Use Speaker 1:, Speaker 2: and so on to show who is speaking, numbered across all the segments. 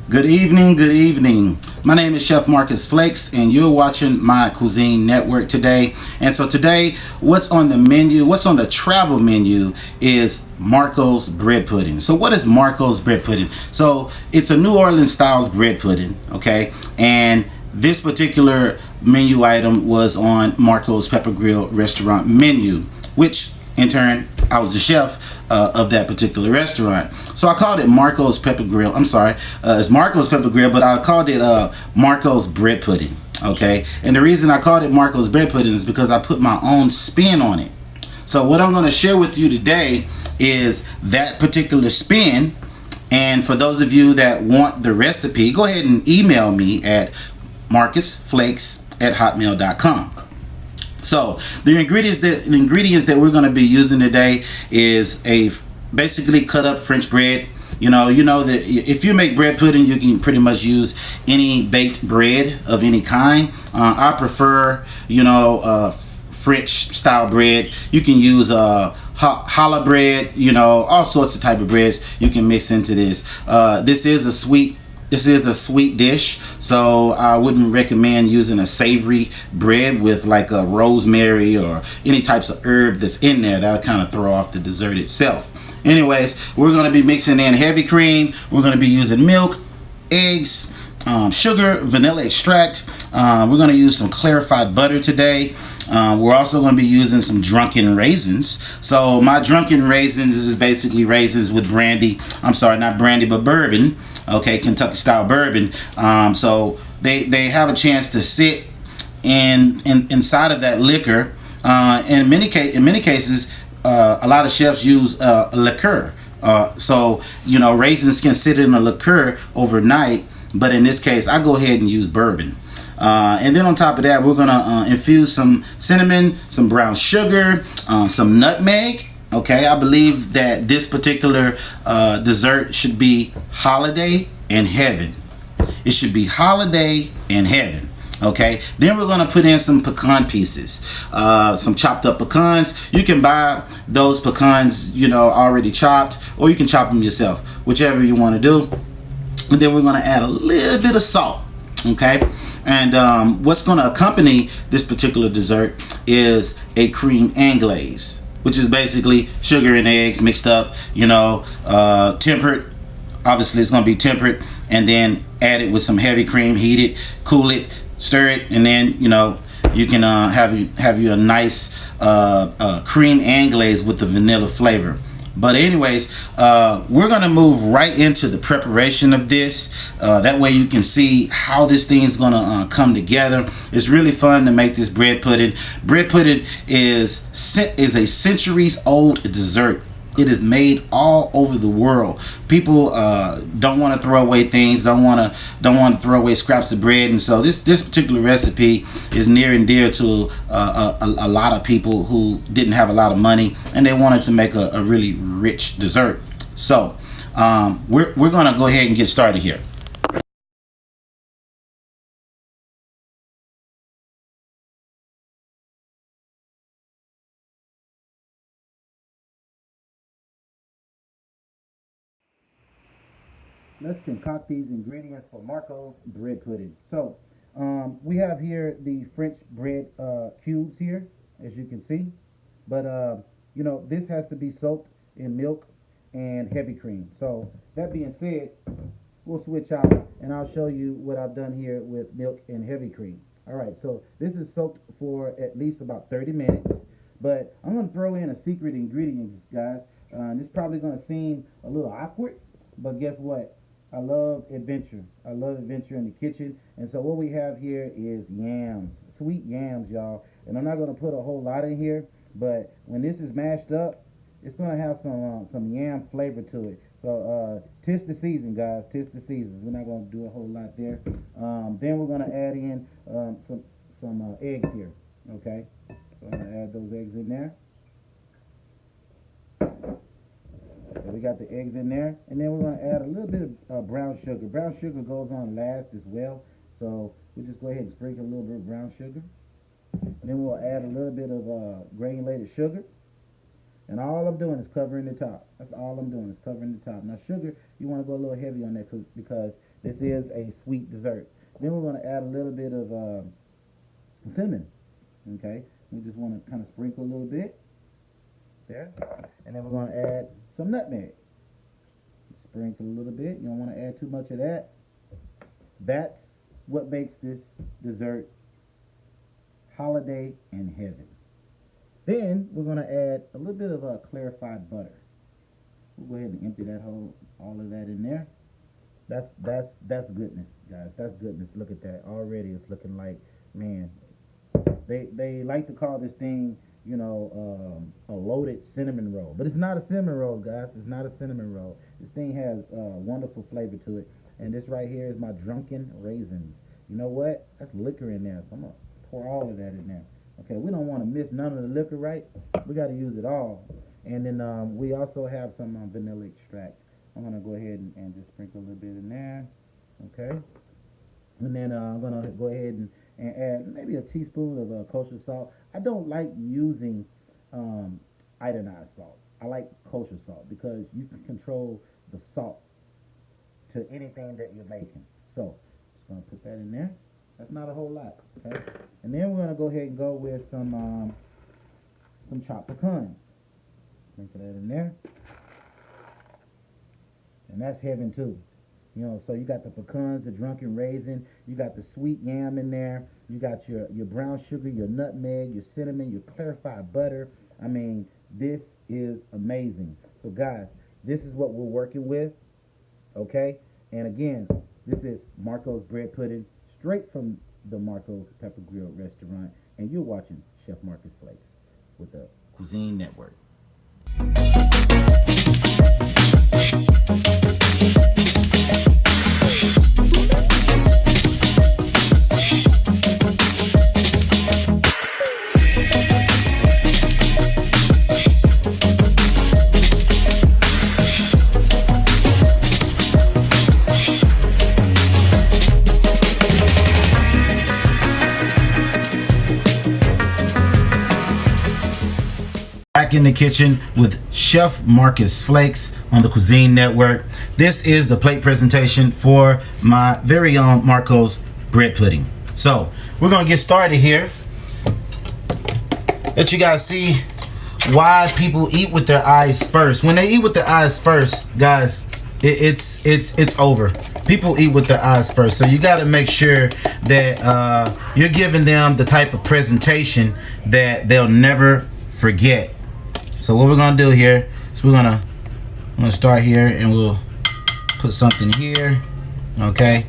Speaker 1: Good evening, good evening. My name is Chef Marcus Flakes, and you're watching my Cuisine Network today. And so today, what's on the menu, what's on the travel menu is Marco's bread pudding. So what is Marco's bread pudding? So it's a New Orleans styles bread pudding, okay? And this particular menu item was on Marco's Pepper Grill restaurant menu, which in turn, I was the chef of that particular restaurant. So I called it Marco's Pepper Grill. I'm sorry, it's Marco's Pepper Grill, but I called it Marco's Bread Pudding. Okay, and the reason I called it Marco's Bread Pudding is because I put my own spin on it. So what I'm going to share with you today is that particular spin. And for those of you that want the recipe, go ahead and email me at marcusflakes@hotmail.com. So the ingredients that we're going to be using today is a basically cut up French bread. You know that if you make bread pudding, you can pretty much use any baked bread of any kind. I prefer French style bread. You can use challah bread. All sorts of type of breads you can mix into this. This is a sweet dish, so I wouldn't recommend using a savory bread with like a rosemary or any types of herb that's in there. That'll kind of throw off the dessert itself. Anyways, we're going to be mixing in heavy cream. We're going to be using milk, eggs, sugar, vanilla extract. We're going to use some clarified butter today. We're also going to be using some drunken raisins. So my drunken raisins is basically raisins with brandy. I'm sorry, not brandy, but bourbon. Okay, Kentucky style bourbon. So they have a chance to sit inside of that liquor. In many cases, a lot of chefs use a liqueur. So raisins can sit in a liqueur overnight. But in this case, I go ahead and use bourbon. And then on top of that, we're going to infuse some cinnamon, some brown sugar, some nutmeg. Okay, I believe that this particular dessert should be holiday in heaven. It should be holiday in heaven. Okay, then we're going to put in some pecan pieces, some chopped up pecans. You can buy those pecans, already chopped, or you can chop them yourself, whichever you want to do. And then we're going to add a little bit of salt. Okay, and what's going to accompany this particular dessert is a cream anglaise, which is basically sugar and eggs mixed up, tempered. Obviously, it's going to be tempered, and then add it with some heavy cream, heat it, cool it, stir it, and then you can have you a nice cream anglaise with the vanilla flavor. But anyways, we're going to move right into the preparation of this. That way you can see how this thing is going to come together. It's really fun to make this bread pudding. Bread pudding is a centuries old dessert. It is made all over the world. People don't want to throw away things, don't want to throw away scraps of bread, and so this particular recipe is near and dear to a lot of people who didn't have a lot of money and they wanted to make a really rich dessert. So we're going to go ahead and get started here. Let's concoct these ingredients for Marco's bread pudding. So we have here the French bread cubes here, as you can see. But this has to be soaked in milk and heavy cream. So that being said, we'll switch out and I'll show you what I've done here with milk and heavy cream. All right, so this is soaked for at least about 30 minutes. But I'm going to throw in a secret ingredient, guys. It's probably going to seem a little awkward, but guess what? I love adventure. I love adventure in the kitchen. And so what we have here is yams, sweet yams, y'all. And I'm not going to put a whole lot in here, but when this is mashed up, it's going to have some yam flavor to it. So tis the season, guys. Tis the season. We're not going to do a whole lot there. Then we're going to add in some eggs here. Okay, so I'm going to add those eggs in there. So we got the eggs in there, and then we're going to add a little bit of brown sugar. Brown sugar goes on last as well, so we just go ahead and sprinkle a little bit of brown sugar. And then we'll add a little bit of granulated sugar.
Speaker 2: And all I'm doing is covering the top. That's all I'm doing is covering the top. Now sugar, you want to go a little heavy on that because this is a sweet dessert. Then we're going to add a little bit of cinnamon. Okay, we just want to kind of sprinkle a little bit there, and then we're going to add some nutmeg. Sprinkle a little bit. You don't want to add too much of that. That's what makes this dessert holiday in heaven. Then we're going to add a little bit of clarified butter. We'll go ahead and empty that all of that in there. That's goodness, guys. That's goodness. Look at that. Already it's looking like, man, they like to call this thing, you know, a loaded cinnamon roll. But it's not a cinnamon roll, guys. It's not a cinnamon roll. This thing has wonderful flavor to it. And this right here is my drunken raisins. You know what? That's liquor in there. So I'm going to pour all of that in there. Okay, we don't want to miss none of the liquor, right? We got to use it all. And then we also have some vanilla extract. I'm going to go ahead and just sprinkle a little bit in there. Okay. And then I'm going to go ahead and add maybe a teaspoon of kosher salt. I don't like using iodized salt. I like kosher salt because you can control the salt to anything that you're making. So, just going to put that in there. That's not a whole lot, okay? And then we're going to go ahead and go with some chopped pecans. Sprinkle that in there. And that's heaven too. You know, so you got the pecans, the drunken raisin, you got the sweet yam in there, you got your brown sugar, your nutmeg, your cinnamon, your clarified butter. I mean, this is amazing. So guys, this is what we're working with, okay? And again, this is Marco's bread pudding, straight from the Marco's Pepper Grill restaurant, and you're watching Chef Marcus Flakes with the Cuisine Network.
Speaker 1: Back in the kitchen with Chef Marcus Flakes on the Cuisine Network. This is the plate presentation for my very own Marco's bread pudding. So we're gonna get started here. Let you guys see why people eat with their eyes first. When they eat with their eyes first, guys, it's over. People eat with their eyes first, so you got to make sure that you're giving them the type of presentation that they'll never forget. So what we're gonna do here is I'm gonna start here, and we'll put something here. Okay,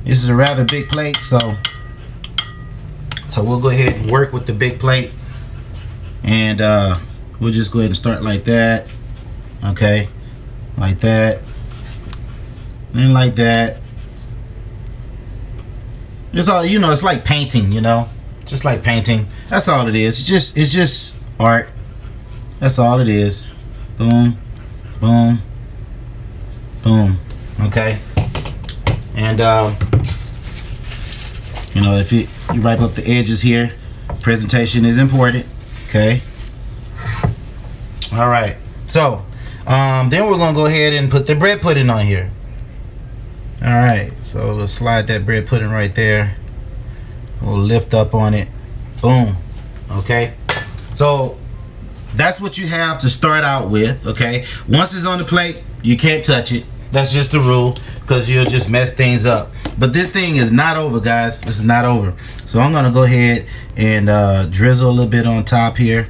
Speaker 1: this is a rather big plate, so we'll go ahead and work with the big plate, and we'll just go ahead and start like that. Okay, like that, and like that. It's all, you know, it's like painting, you know, just like painting. That's all it is. It's just art. That's all it is. Boom, boom, boom. Okay. And you know, if you wipe up the edges here, presentation is important. Okay. All right. So then we're gonna go ahead and put the bread pudding on here. All right. So we'll slide that bread pudding right there. We'll lift up on it. Boom. Okay. So that's what you have to start out with, okay? Once it's on the plate, you can't touch it. That's just the rule, because you'll just mess things up. But this thing is not over, guys. This is not over. So I'm gonna go ahead and drizzle a little bit on top here.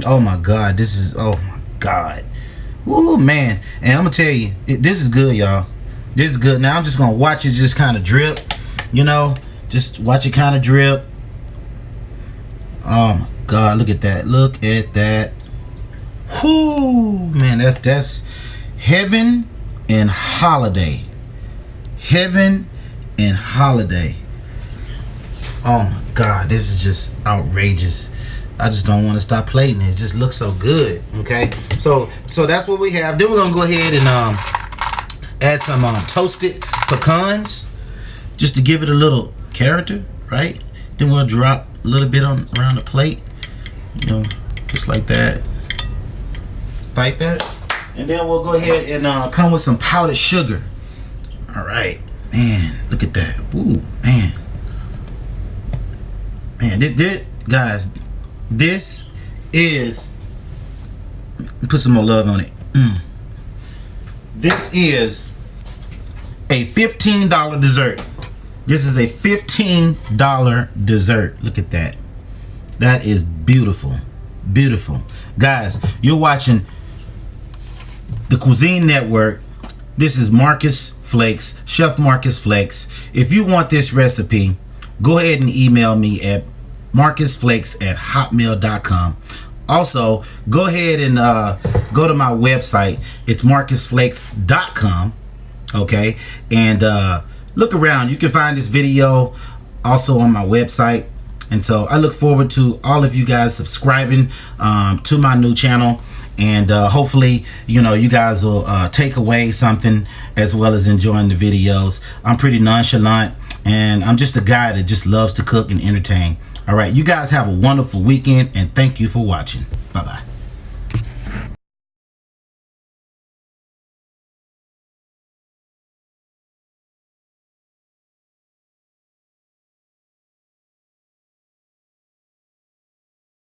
Speaker 1: Oh my God, this is, oh my God. Woo, man. And I'm gonna tell you, this is good, y'all. This is good. Now I'm just gonna watch it just kind of drip, you know? Just watch it kind of drip. Oh my God, look at that. Look at that. Whoo, man, that's heaven and holiday. Heaven and holiday. Oh my God, this is just outrageous. I just don't want to stop plating it. It just looks so good. Okay, so that's what we have. Then we're gonna go ahead and add some toasted pecans, just to give it a little character, right? Then we'll drop a little bit on around the plate, you know, just like that. like that. And then we'll go ahead and come with some powdered sugar. All right, man, look at that. Ooh, man. Man, this guys, this is, put some more love on it. This is a $15 dessert. This is a $15 dessert. Look at that. That is beautiful. Beautiful. Guys, you're watching the Cuisine Network. This is Marcus Flakes, Chef Marcus Flakes. If you want this recipe, go ahead and email me at marcusflakes@hotmail.com. Also, go ahead and go to my website. It's marcusflakes.com. Okay, and look around. You can find this video also on my website. And so I look forward to all of you guys subscribing to my new channel. And hopefully, you know, you guys will take away something as well as enjoying the videos. I'm pretty nonchalant, and I'm just a guy that just loves to cook and entertain. All right, you guys have a wonderful weekend, and thank you for watching. Bye-bye.